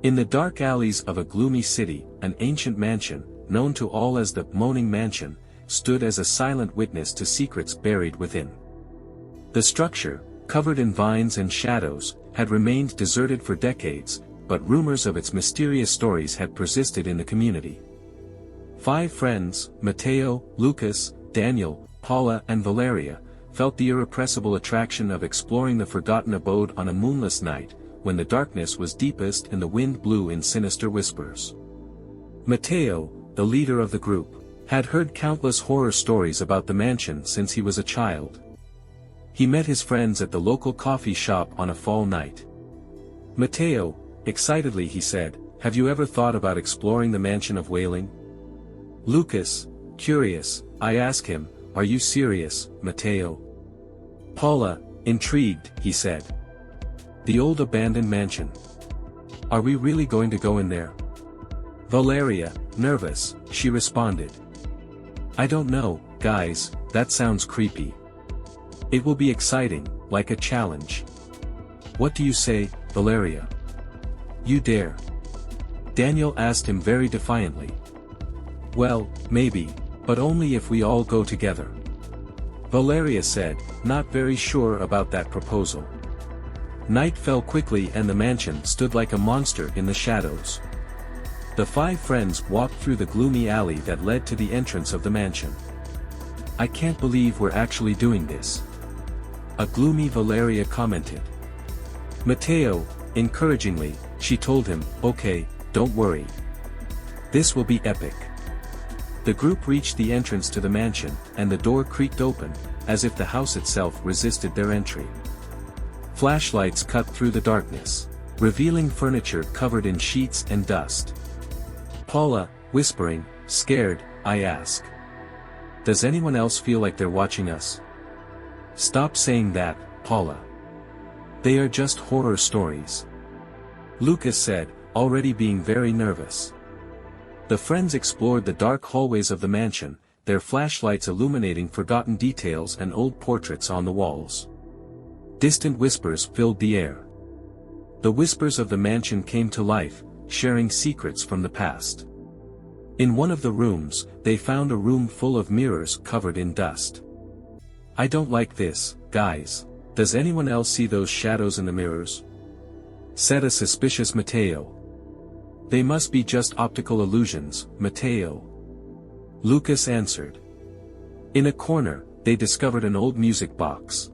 In the dark alleys of a gloomy city, an ancient mansion, known to all as the Mourning Mansion, stood as a silent witness to secrets buried within. The structure, covered in vines and shadows, had remained deserted for decades, but rumors of its mysterious stories had persisted in the community. 5 friends, Mateo, Lucas, Daniel, Paula and Valeria, felt the irrepressible attraction of exploring the forgotten abode on a moonless night, when the darkness was deepest and the wind blew in sinister whispers. Mateo, the leader of the group, had heard countless horror stories about the mansion since he was a child. He met his friends at the local coffee shop on a fall night. Mateo, excitedly he said, "Have you ever thought about exploring the Mansion of Wailing?" Lucas, curious, I asked him, "Are you serious, Mateo?" Paula, intrigued, he said. "The old abandoned mansion. Are we really going to go in there?" Valeria, nervous, she responded. "I don't know, guys, that sounds creepy. It will be exciting, like a challenge. What do you say, Valeria? You dare?" Daniel asked him very defiantly. "Well, maybe, but only if we all go together," Valeria said, not very sure about that proposal. Night fell quickly and the mansion stood like a monster in the shadows. The 5 friends walked through the gloomy alley that led to the entrance of the mansion. "I can't believe we're actually doing this," a gloomy Valeria commented. Mateo, encouragingly, she told him, "Okay, don't worry. This will be epic." The group reached the entrance to the mansion, and the door creaked open, as if the house itself resisted their entry. Flashlights cut through the darkness, revealing furniture covered in sheets and dust. Paula, whispering, scared, I ask, "Does anyone else feel like they're watching us?" "Stop saying that, Paula. They are just horror stories," Lucas said, already being very nervous. The friends explored the dark hallways of the mansion, their flashlights illuminating forgotten details and old portraits on the walls. Distant whispers filled the air. The whispers of the mansion came to life, sharing secrets from the past. In one of the rooms, they found a room full of mirrors covered in dust. "I don't like this, guys. Does anyone else see those shadows in the mirrors?" said a suspicious Mateo. "They must be just optical illusions, Mateo," Lucas answered. In a corner, they discovered an old music box.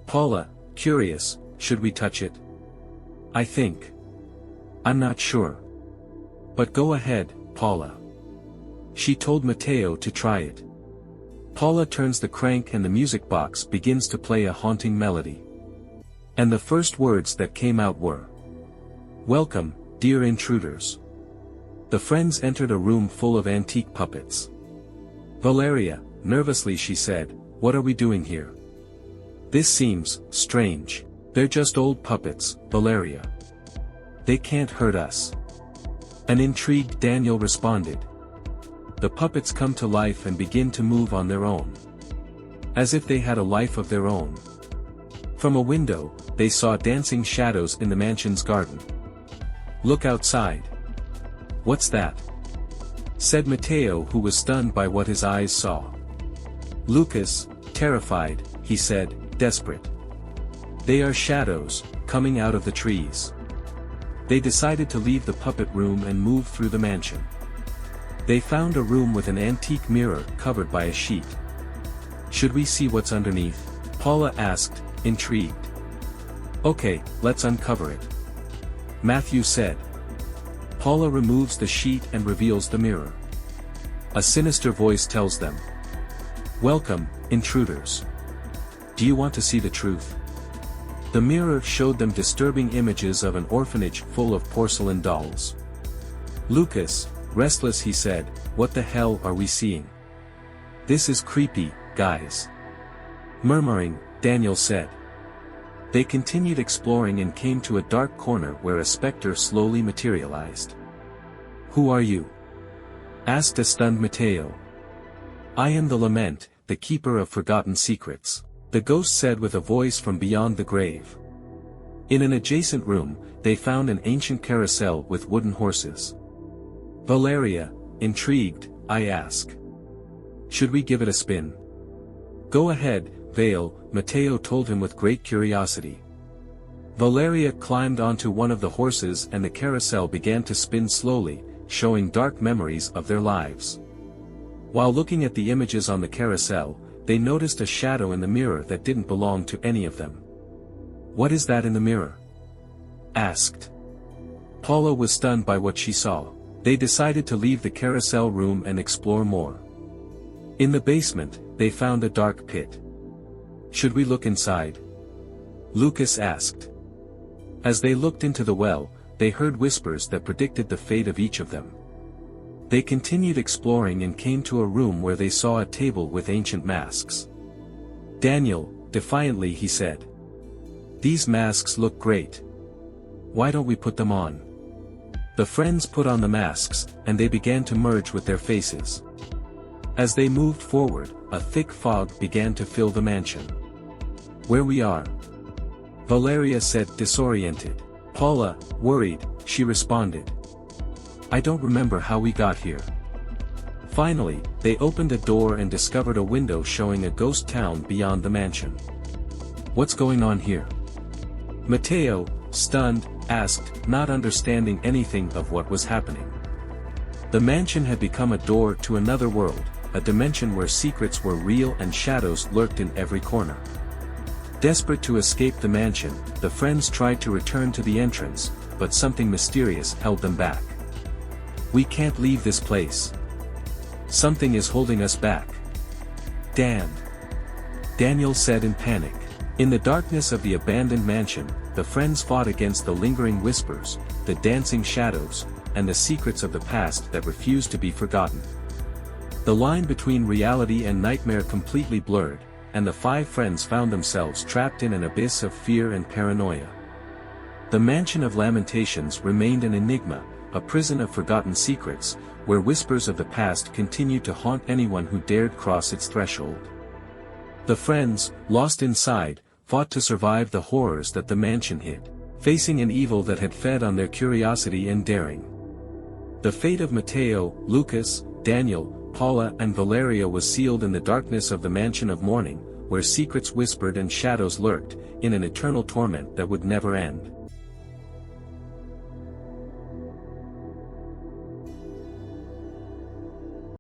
Paula, curious, "Should we touch it?" "I think. I'm not sure. But go ahead, Paula." She told Mateo to try it. Paula turns the crank and the music box begins to play a haunting melody. And the first words that came out were, "Welcome, dear intruders." The friends entered a room full of antique puppets. Valeria, nervously she said, "What are we doing here? This seems strange." "They're just old puppets, Valeria. They can't hurt us." An intrigued Daniel responded. "The puppets come to life and begin to move on their own. As if they had a life of their own." From a window, they saw dancing shadows in the mansion's garden. "Look outside." "What's that?" said Mateo, who was stunned by what his eyes saw. Lucas, terrified, he said, desperate. "They are shadows, coming out of the trees." They decided to leave the puppet room and move through the mansion. They found a room with an antique mirror covered by a sheet. "Should we see what's underneath?" Paula asked, intrigued. "Okay, let's uncover it," Matthew said. Paula removes the sheet and reveals the mirror. A sinister voice tells them, "Welcome, intruders. Do you want to see the truth?" The mirror showed them disturbing images of an orphanage full of porcelain dolls. Lucas, restless he said, "What the hell are we seeing? This is creepy, guys." Murmuring, Daniel said. They continued exploring and came to a dark corner where a specter slowly materialized. "Who are you?" asked a stunned Mateo. "I am the Lament, the keeper of forgotten secrets," the ghost said with a voice from beyond the grave. In an adjacent room, they found an ancient carousel with wooden horses. Valeria, intrigued, I ask. Should we give it a spin? Go ahead, Vale, Mateo told him with great curiosity. Valeria climbed onto one of the horses and the carousel began to spin slowly, showing dark memories of their lives. While looking at the images on the carousel, they noticed a shadow in the mirror that didn't belong to any of them. What is that in the mirror? Asked. Paula was stunned by what she saw. They decided to leave the carousel room and explore more. In the basement, they found a dark pit. Should we look inside? Lucas asked. As they looked into the well, they heard whispers that predicted the fate of each of them. They continued exploring and came to a room where they saw a table with ancient masks. Daniel, defiantly he said. These masks look great. Why don't we put them on? The friends put on the masks, and they began to merge with their faces. As they moved forward, a thick fog began to fill the mansion. Where we are? Valeria said, disoriented. Paula, worried, she responded. I don't remember how we got here. Finally, they opened a door and discovered a window showing a ghost town beyond the mansion. What's going on here? Mateo, stunned, asked, not understanding anything of what was happening. The mansion had become a door to another world, a dimension where secrets were real and shadows lurked in every corner. Desperate to escape the mansion, the friends tried to return to the entrance, but something mysterious held them back. We can't leave this place. Something is holding us back. Dan. Daniel said in panic. In the darkness of the abandoned mansion, the friends fought against the lingering whispers, the dancing shadows, and the secrets of the past that refused to be forgotten. The line between reality and nightmare completely blurred, and the five friends found themselves trapped in an abyss of fear and paranoia. The Mansion of Lamentations remained an enigma, a prison of forgotten secrets, where whispers of the past continued to haunt anyone who dared cross its threshold. The friends, lost inside, fought to survive the horrors that the mansion hid, facing an evil that had fed on their curiosity and daring. The fate of Mateo, Lucas, Daniel, Paula and Valeria was sealed in the darkness of the Mansion of Mourning, where secrets whispered and shadows lurked, in an eternal torment that would never end.